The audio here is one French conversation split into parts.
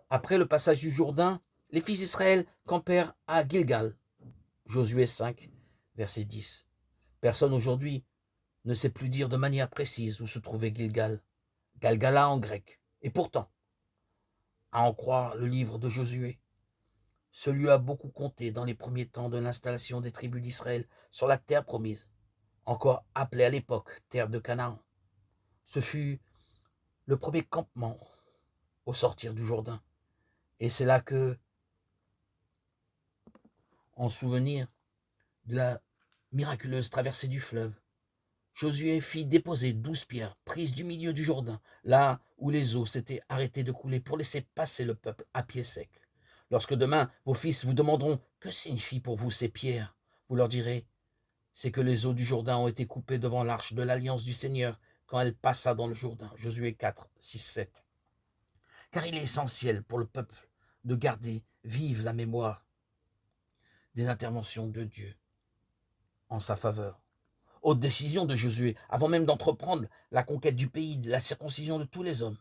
Après le passage du Jourdain, les fils d'Israël campèrent à Gilgal. Josué 5, verset 10. Personne aujourd'hui ne sait plus dire de manière précise où se trouvait Gilgal, Galgala en grec. Et pourtant, à en croire le livre de Josué, ce lieu a beaucoup compté dans les premiers temps de l'installation des tribus d'Israël sur la terre promise, encore appelée à l'époque terre de Canaan. Ce fut le premier campement au sortir du Jourdain. Et c'est là que, en souvenir de la miraculeuse traversée du fleuve, Josué fit déposer 12 pierres prises du milieu du Jourdain, là où les eaux s'étaient arrêtées de couler pour laisser passer le peuple à pied sec. Lorsque demain vos fils vous demanderont que signifient pour vous ces pierres, vous leur direz, c'est que les eaux du Jourdain ont été coupées devant l'arche de l'alliance du Seigneur quand elle passa dans le Jourdain. Josué 4, 6, 7. Car il est essentiel pour le peuple de garder vive la mémoire des interventions de Dieu en sa faveur. Haute décision de Josué, avant même d'entreprendre la conquête du pays, de la circoncision de tous les hommes.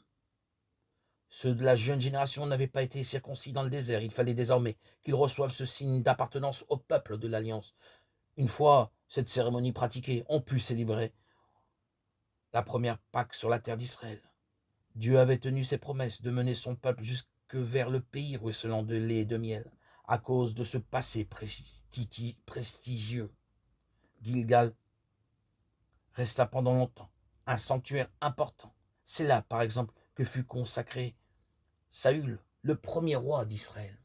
Ceux de la jeune génération n'avaient pas été circoncis dans le désert. Il fallait désormais qu'ils reçoivent ce signe d'appartenance au peuple de l'Alliance. Une fois cette cérémonie pratiquée, on put célébrer la première Pâque sur la terre d'Israël. Dieu avait tenu ses promesses de mener son peuple jusque vers le pays ruisselant de lait et de miel, à cause de ce passé prestigieux. Gilgal resta pendant longtemps un sanctuaire important. C'est là, par exemple, que fut consacré Saül, le premier roi d'Israël.